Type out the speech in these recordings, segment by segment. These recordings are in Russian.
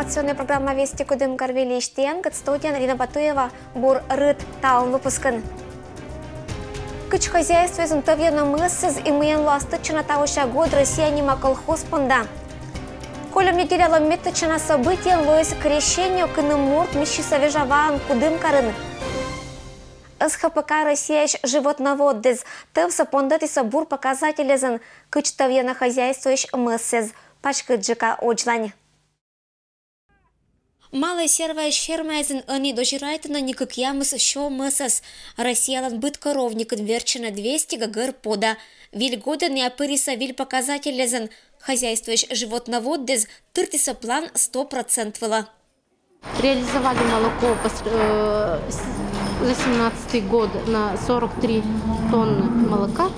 информационная программа «Вести Кудым Карвели Иштиянгат», студия Нарина Батуева, Бур Рыд Таун выпускан. Кыч хозяйство из Унтовьена мыссыз и мыен ластычына таушая год россиянима колхоз панда. Колем неделяла меточына события лоис крещению кынымурт мещиса вежаваан Кудым Карын. СХПК «Россия» животноводдез, тывса пондатиса бур показателезен, кыч тавьена хозяйство иш мыссыз, пачкыджика очлань. Малая сервая фермайзен они дожирайтена никак ямыс шо мысас. Россиялан быт коровникын верчена 200 гагыр пода. Виль года не апыриса виль показателезен, хозяйство иш животноводдез, тыртиса план 100% вела. Реализовали молоко за 2017 год на 43 тонны молока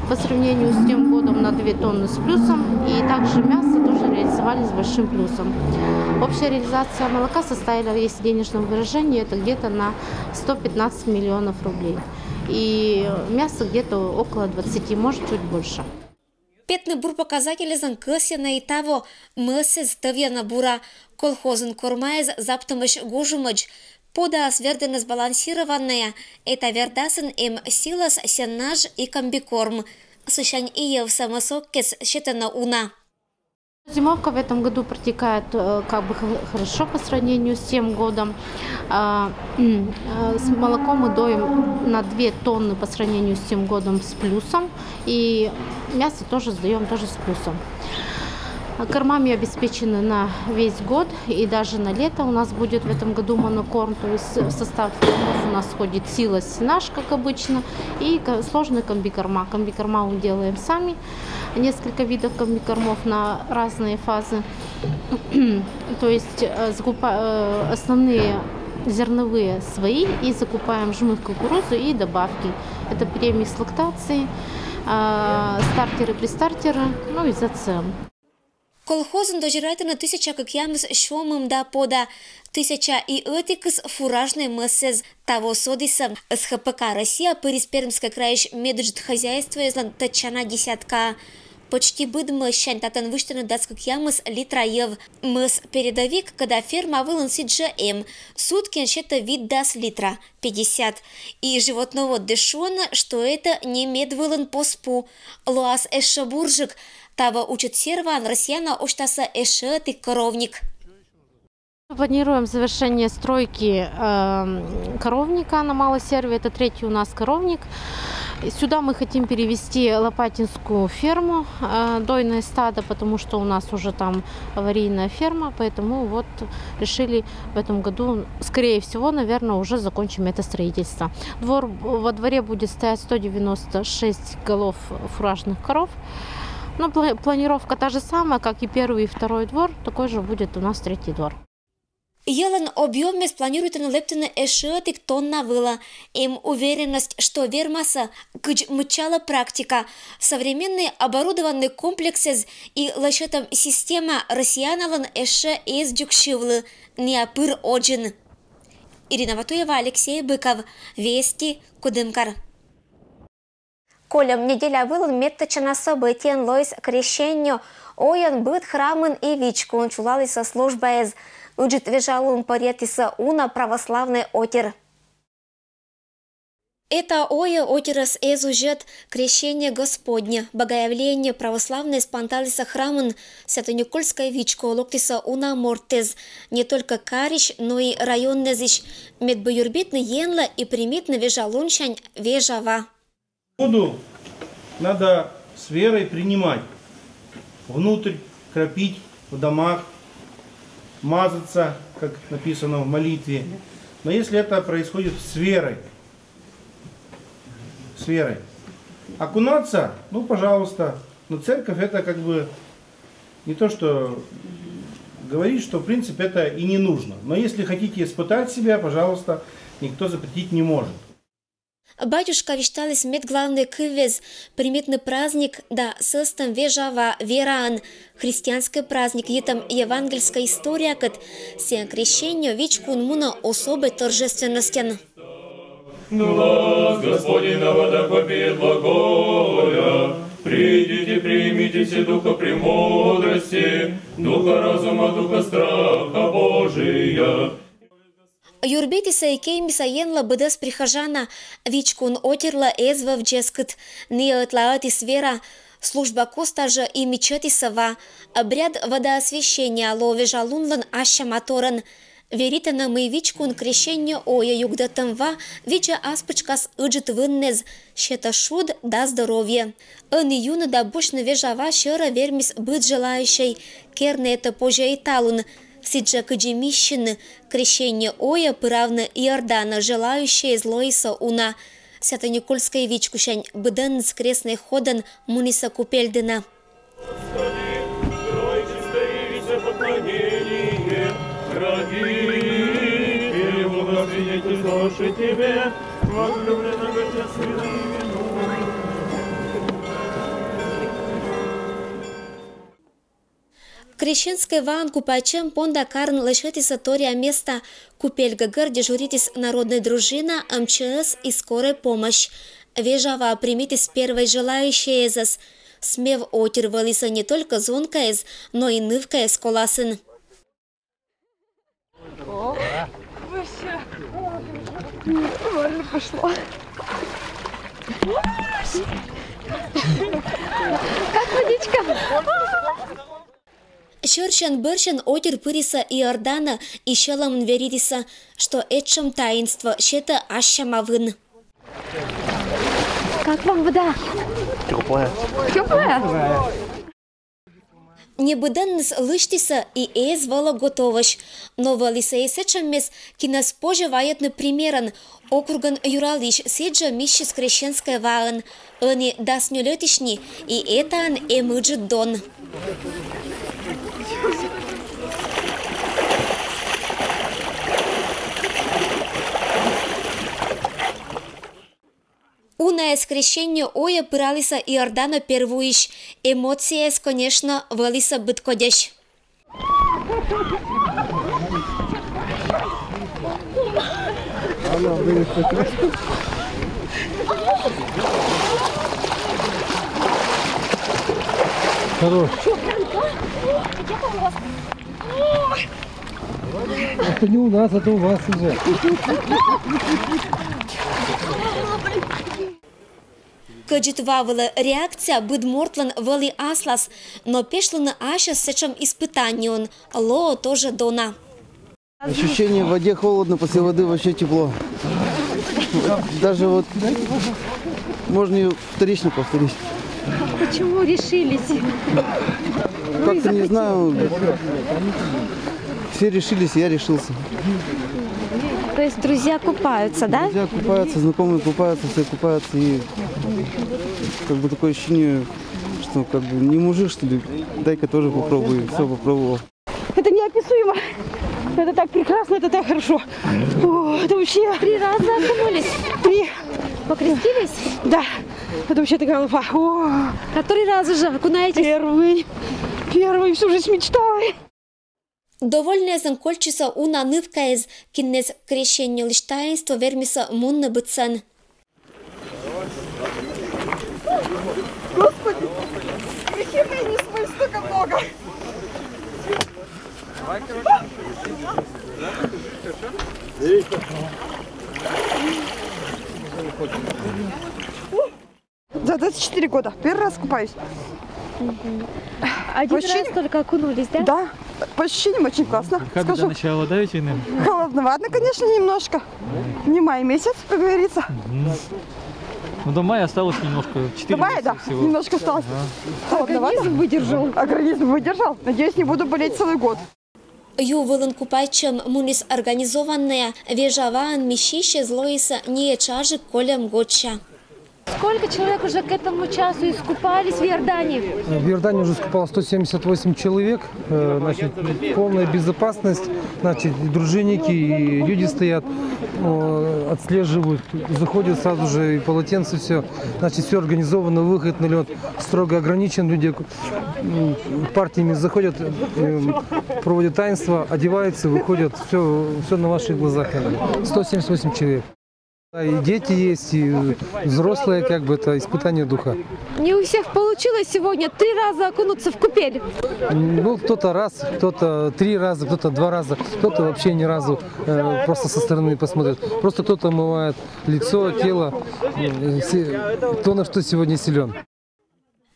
по сравнению с тем годом на 2 тонны с плюсом. И также мясо тоже реализовали с большим плюсом. Общая реализация молока составила, если в денежном выражении, это где-то на 115 миллионов рублей. И мясо где-то около 20, может чуть больше. Петный бур показатели занкысена и того мысы ставьена бура колхозен кормайз заптымыш гужумыч. Пода сверденно сбалансированная, это вердасен им силас сеннаж и комбикорм. Сущань иев самосоккес считана уна. Зимовка в этом году протекает как бы хорошо по сравнению с тем годом. С молоком мы доим на 2 тонны по сравнению с тем годом с плюсом. И мясо тоже сдаем тоже с плюсом. Кормами обеспечены на весь год и даже на лето. У нас будет в этом году монокорм, то есть в состав кормов у нас входит силос, сенаж, как обычно, и сложные комбикорма. Комбикорма мы делаем сами, несколько видов комбикормов на разные фазы. То есть основные зерновые свои и закупаем жмых кукурузу и добавки. Это премикс лактации, стартеры, пристартеры, ну и ЗЦМ. Колхозен дожирайтена 1000 как ямс шомым да пода, 1000 и этикс фуражный мысез того содиса. СХПК «Россия» пырис Пермской краиш меджит хозяйство из тачана десятка. Почти быдмы щань татан выштаны дас как ямс литра ев. Мыс передовик, когда ферма вылан сиджаем. Сутки щета вид дас литра 50. И животного дешона, что это не мед вылан по спу. Луас эшабуржик. Того учит серван россияна оштаса эшет и коровник. Планируем завершение стройки коровника на Малосерве. Это 3-й у нас коровник. Сюда мы хотим перевести лопатинскую ферму, дойное стадо, потому что у нас уже там аварийная ферма. Поэтому вот решили в этом году, скорее всего, наверное, уже закончим это строительство. Во дворе будет стоять 196 голов фуражных коров. Но планировка та же самая, как и 1-й и 2-й двор, такой же будет у нас 3-й двор. Елен объеме спланирует на лептина эшетик тонна выла. Им уверенность, что вермаса кыч мычала практика. Современные оборудованные комплексы и лачетом система россияналан эше из дюкшивлы. Неапыр оджин. Ирина Батуева, Алексей Быков. Вести Кудымкар. Колем неделя вылан меточена событиен лоис крещению, оян быт храмын и вичкун чулалиса служба из уджит вежалун паретиса уна православный отер. Это оя отерас из ужет крещение Господня, богоявление православной спонталиса храмын Свято-Никольская вичко локтиса уна мортез, не только карищ, но и районнезищ, медбоюрбитный енла и примитный вежалунщань вежава. Воду надо с верой принимать, внутрь кропить в домах, мазаться, как написано в молитве. Но если это происходит с верой, окунаться, ну пожалуйста, но церковь это как бы не то, что говорит, что в принципе это и не нужно. Но если хотите испытать себя, пожалуйста, никто запретить не может. Батюшка вещалис мед главный кывез, приметный праздник, да, состам вежава веран, христианский праздник, етам евангельская история, кат сен крещению вичкун муна особой торжественностен. Глаз Господень на водах вопиет глаголя, Придите, примите все духа премудрости, духа разума, духа страха Божия. Юрбитиса и кеймиса енла быдас прихожана, вичкун отерла эзва в джескет, неотлаати свера, служба костажа и мечети сова, обряд водоосвящения ловежа лунлан аща моторан, веритана мы вичкун крещение оя югдатамва, вича аспочкас ыджит выннез, щета шуд да здоровье. Ани юна да бушна вежава щера вермис быть желающей, керне это позже и талун, сиджа каджимищин, крещение оя пыравна Иордана, желающие злоиса уна, свято Никольская вичкушань, быдан с крестной ходан муниса купельдена. Крещенской ван купачем понда карн лишитиса тория места купель гагар дежуритис народная дружина, МЧС и скорая помощь. Вежава примитис первой желающие зас. Смев отирвалися не только зонкаез, но и нывкаез коласын. Вообще, нормально пошло. Как водичка? Щершен-бершен отир пыриса Иордана и щелом веритиса, что этшем таинство щета ащамавын. Как вам вода? Теплая. Теплая? Небыданнес лыштиса и эз вала готовощ, но валиса и сечем мес, ки нас поживает на примеран, округан юралиш седжа мищис крещенская ваан, они даснюлетишни, и это ан эмыджит дон. Уна скрещение оя пыралиса Иордана первуиш, эмоция конечно, валиса быткодящ. Хорош. Это не у нас, это у вас уже. Каджитвавала реакция быдмортлан вали аслас, но пешлана аша сечем испытанион, ло тоже дона. Ощущение в воде холодно, после воды вообще тепло. Даже вот можно ее вторично повторить. Почему решились? Как-то не знаю, все решились, я решился. То есть друзья купаются, да? Друзья купаются, знакомые купаются, все купаются. И как бы такое ощущение, что как бы не мужик, что ли, дай-ка тоже попробую. Все попробовал. Это неописуемо. Это так прекрасно, это так хорошо. О, это вообще... 3 раза окунулись? 3. Покрестились? Да. Это вообще такая лапа. О, Который раз уже окунаетесь? Первый. Всю жизнь мечтала. Довольная занкольчиса уна нывкаез, кинез крещение лиштаинства вермиса мунна быцен. Господи, грехи мои не смыть столько много. За 24 года. Первый раз купаюсь. Один раз только окунулись, да? Да. По ощущениям очень классно. Как до начала, да, войны? Холодновато, конечно, немножко. Не май месяц, как говорится. Ну, до мая осталось немножко. 4 До мая, да, всего. немножко осталось. Холодновато. Организм выдержал. Организм выдержал. Надеюсь, не буду болеть целый год. Ювелен купайчем мунис организованная, вежаван мищище злоиса не чажик колем гоча. Сколько человек уже к этому часу искупались в Иордане? В Иордане уже искупало 178 человек. Значит, полная безопасность. Значит, и дружинники, и люди стоят, отслеживают, заходят сразу же, и полотенце, все. Значит, все организовано, выход на лед строго ограничен. Люди партиями заходят, проводят таинство, одеваются, выходят. Все на ваших глазах. 178 человек. И дети есть, и взрослые, как бы это испытание духа. Не у всех получилось сегодня 3 раза окунуться в купель. Ну, кто-то раз, кто-то 3 раза, кто-то 2 раза, кто-то вообще ни разу просто со стороны посмотрит. Просто кто-то омывает лицо, тело, кто на что сегодня силен.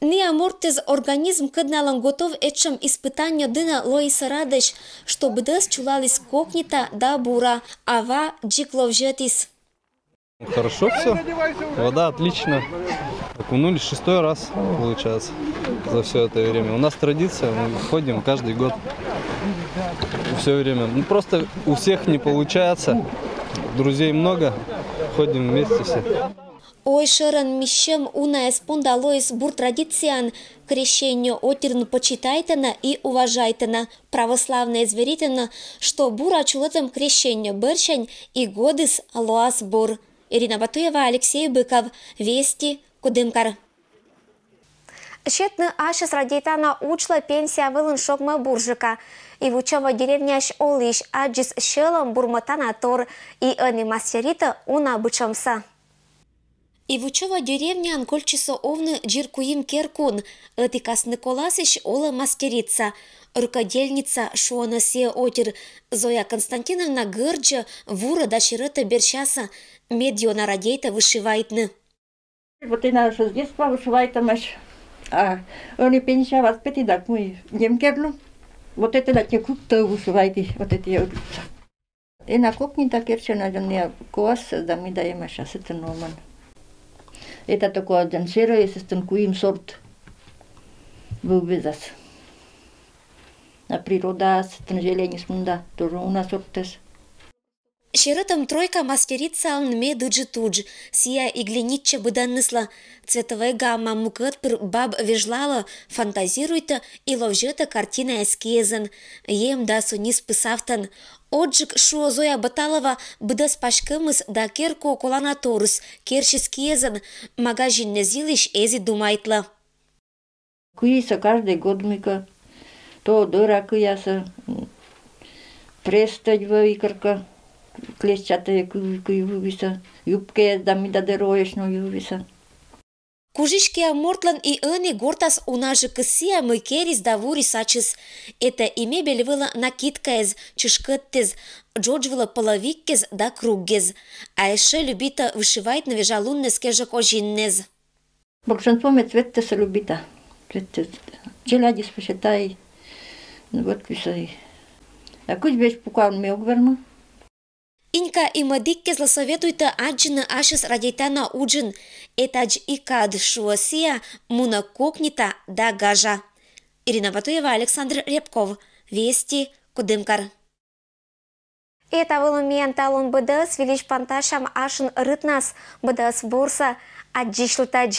Ния мортез организм кадналан готов этчам испытанию дына Лоиса Радеш, чтобы дас чулалис кокнита да бура, ава джиклов жетис. Хорошо все, вода отлично. Окунулись 6-й раз, получается, за все это время. У нас традиция, мы ходим каждый год, все время. Ну, просто у всех не получается, друзей много, ходим вместе все. Ой, Шерон, мищем уна эспонда Лоис бур традициан, крещение отерну почитайтена и уважайтена, православное зверитена, что бура чулетом крещение берчань и годис лоас бур. Ирина Батуева, Алексей Быков. Вести, Кудымкар. Щетны ашес радейтана учла пенсия вылын шокма буржика. И в учева деревняш олиш аджис щелом бурмотана тор и они мастерита уна бычамса. И в учева деревня анкольчисо овны джиркуим керкун, этикас Николасич ола мастерица. Рукодельница Шуана Сия Отер Зоя Константиновна Гырджа вура дочерета Берчаса медиона радейта вышивайтны. Вот и наша с детства вышивает маш. А он пенсия вас пяти так мы немкерну. Вот это да те круто вышивайте вот эти вот. И на кухне так ерче надо коас да мы даем маш это нормально. Это такое денсера если станкуем сорт вывезас. А природа стенжелени смунда тоже у нас сортес. Щеретом тройка мастерица алнме дуджи-тудж, сия и глинитча быданнысла. Цветовая гамма мукет баб вежлала, фантазируйта и ловжета картина эскизен. Ем да сунис писавтан. Отжик шуо Зоя Баталова быдас пашкымыз да керко коланаторус, керши скизен, магазин не зилиш эзи думайтла. Куиса каждый год мыка. То дыра кыяса, престать викарка, клещатая куювиса, юбке дамида дероешно ювиса. Кужишкия мортлан и ыны гортас унажы кысия мыкерис да вури сачыс. Это и мебель вела накидкаез, чешкеттез, джоджвела половиккез да круггез. А еще любита вышивать на вежалунне скежек ожиннез. Большинство ме цветте любита. Челяди спешетай. Вот писай. А кусь беш пукал ме огверма? Инка и мадикке злосоветуйта аджина ашес радейтана уджин. Этадж и кад шуасия муна кокнита да гажа. Ирина Батуева, Александр Рябков. Вести, Кудымкар. Это был момент талон БДС велич панташам ашин рытнас БДС бурса аджишлтадж.